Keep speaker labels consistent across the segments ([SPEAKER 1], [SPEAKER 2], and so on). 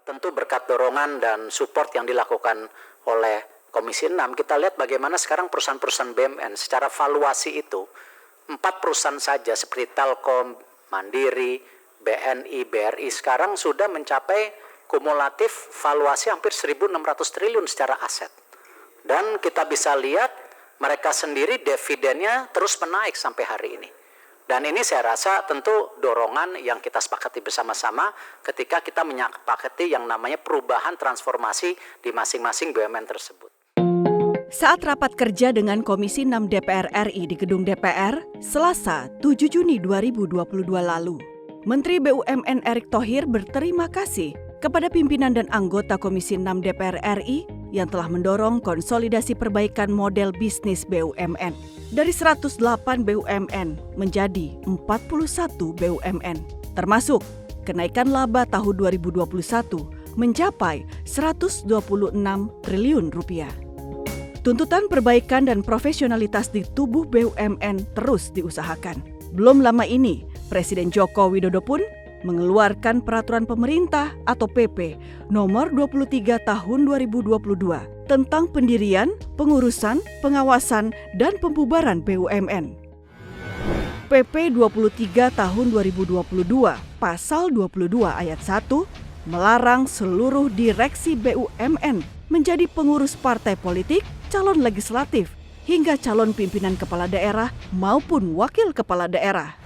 [SPEAKER 1] Tentu berkat dorongan dan support yang dilakukan oleh Komisi 6, kita lihat bagaimana sekarang perusahaan-perusahaan BUMN secara valuasi itu 4 perusahaan saja seperti Telkom, Mandiri, BNI, BRI sekarang sudah mencapai kumulatif valuasi hampir 1.600 triliun secara aset. Dan kita bisa lihat mereka sendiri dividennya terus menaik sampai hari ini. Dan ini saya rasa tentu dorongan yang kita sepakati bersama-sama ketika kita menyepakati yang namanya perubahan transformasi di masing-masing BUMN tersebut.
[SPEAKER 2] Saat rapat kerja dengan Komisi 6 DPR RI di Gedung DPR, Selasa 7 Juni 2022 lalu, Menteri BUMN Erick Thohir berterima kasih kepada pimpinan dan anggota Komisi 6 DPR RI yang telah mendorong konsolidasi perbaikan model bisnis BUMN dari 108 BUMN menjadi 41 BUMN, termasuk kenaikan laba tahun 2021 mencapai 126 triliun rupiah. Tuntutan perbaikan dan profesionalitas di tubuh BUMN terus diusahakan. Belum lama ini, Presiden Joko Widodo pun mengeluarkan peraturan pemerintah atau PP nomor 23 tahun 2022 tentang pendirian, pengurusan, pengawasan, dan pembubaran BUMN. PP 23 tahun 2022 pasal 22 ayat 1 melarang seluruh direksi BUMN menjadi pengurus partai politik, calon legislatif, hingga calon pimpinan kepala daerah maupun wakil kepala daerah.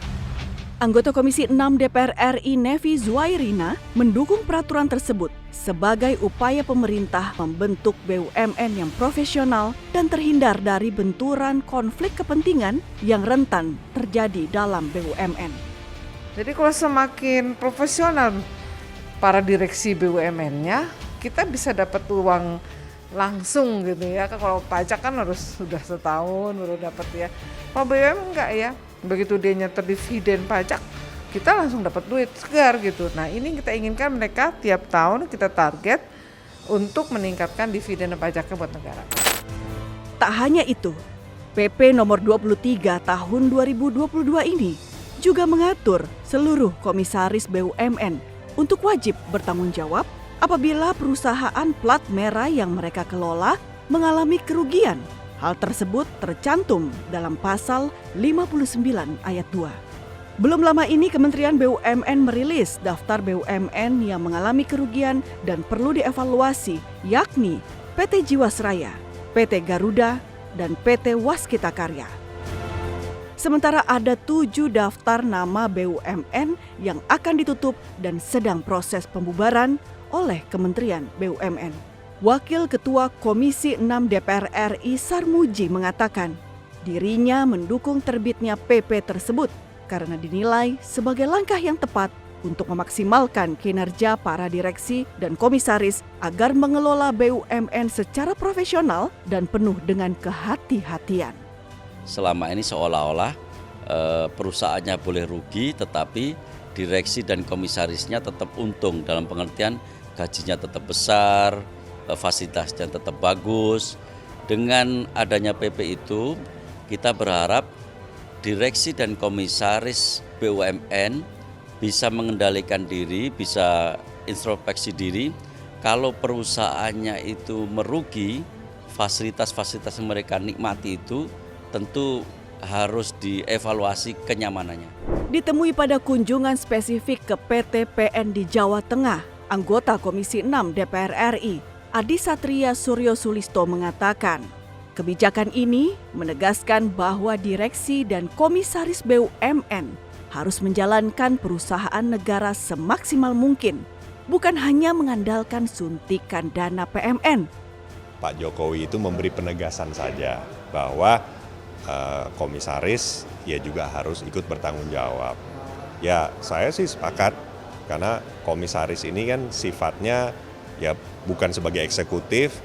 [SPEAKER 2] Anggota Komisi 6 DPR RI Nevi Zuairina mendukung peraturan tersebut sebagai upaya pemerintah membentuk BUMN yang profesional dan terhindar dari benturan konflik kepentingan yang rentan terjadi dalam BUMN.
[SPEAKER 3] Jadi kalau semakin profesional para direksi BUMN-nya, kita bisa dapat uang langsung gitu ya. Kalau pajak kan harus sudah setahun baru dapat ya. Kalau BUMN enggak ya. Begitu dia nyetor dividen pajak, kita langsung dapat duit segar gitu. Nah ini kita inginkan mereka tiap tahun kita target untuk meningkatkan dividen pajaknya buat negara.
[SPEAKER 2] Tak hanya itu, PP nomor 23 tahun 2022 ini juga mengatur seluruh komisaris BUMN untuk wajib bertanggung jawab apabila perusahaan plat merah yang mereka kelola mengalami kerugian. Hal tersebut tercantum dalam pasal 59 ayat 2. Belum lama ini Kementerian BUMN merilis daftar BUMN yang mengalami kerugian dan perlu dievaluasi, yakni PT Jiwasraya, PT Garuda, dan PT Waskita Karya. Sementara ada 7 daftar nama BUMN yang akan ditutup dan sedang proses pembubaran oleh Kementerian BUMN. Wakil Ketua Komisi 6 DPR RI Sarmuji mengatakan dirinya mendukung terbitnya PP tersebut karena dinilai sebagai langkah yang tepat untuk memaksimalkan kinerja para direksi dan komisaris agar mengelola BUMN secara profesional dan penuh dengan kehati-hatian.
[SPEAKER 4] Selama ini seolah-olah perusahaannya boleh rugi tetapi direksi dan komisarisnya tetap untung dalam pengertian gajinya tetap besar, fasilitasnya tetap bagus. Dengan adanya PP itu, kita berharap direksi dan komisaris BUMN bisa mengendalikan diri, bisa introspeksi diri. Kalau perusahaannya itu merugi, fasilitas-fasilitas yang mereka nikmati itu tentu harus dievaluasi kenyamanannya.
[SPEAKER 2] Ditemui pada kunjungan spesifik ke PT PN di Jawa Tengah, anggota Komisi 6 DPR RI Adi Satria Suryo Sulisto mengatakan, kebijakan ini menegaskan bahwa direksi dan komisaris BUMN harus menjalankan perusahaan negara semaksimal mungkin, bukan hanya mengandalkan suntikan dana PMN.
[SPEAKER 5] Pak Jokowi itu memberi penegasan saja bahwa komisaris ya juga harus ikut bertanggung jawab. Ya saya sih sepakat karena komisaris ini kan sifatnya ya bukan sebagai eksekutif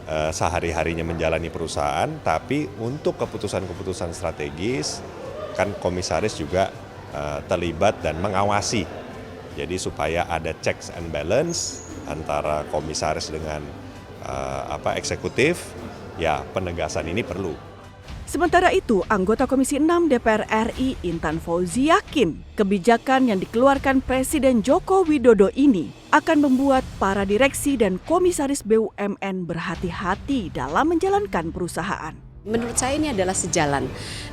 [SPEAKER 5] sehari-harinya menjalani perusahaan, tapi untuk keputusan-keputusan strategis kan komisaris juga terlibat dan mengawasi. Jadi supaya ada checks and balance antara komisaris dengan eksekutif, ya penegasan ini perlu.
[SPEAKER 2] Sementara itu, anggota Komisi 6 DPR RI Intan Fauzi yakin kebijakan yang dikeluarkan Presiden Joko Widodo ini akan membuat para direksi dan komisaris BUMN berhati-hati dalam menjalankan perusahaan.
[SPEAKER 6] Menurut saya ini adalah sejalan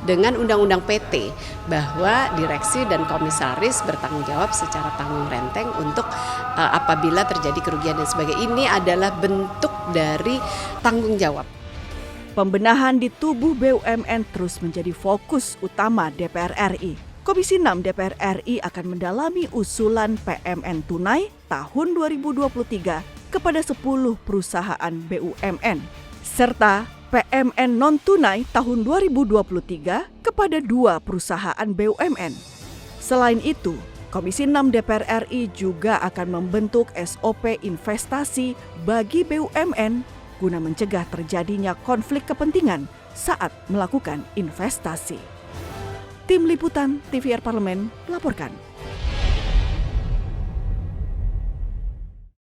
[SPEAKER 6] dengan Undang-Undang PT bahwa direksi dan komisaris bertanggung jawab secara tanggung renteng untuk apabila terjadi kerugian dan sebagainya. Ini adalah bentuk dari tanggung jawab.
[SPEAKER 2] Pembenahan di tubuh BUMN terus menjadi fokus utama DPR RI. Komisi 6 DPR RI akan mendalami usulan PMN tunai tahun 2023 kepada 10 perusahaan BUMN, serta PMN non-tunai tahun 2023 kepada 2 perusahaan BUMN. Selain itu, Komisi 6 DPR RI juga akan membentuk SOP investasi bagi BUMN guna mencegah terjadinya konflik kepentingan saat melakukan investasi. Tim Liputan TVR Parlemen melaporkan.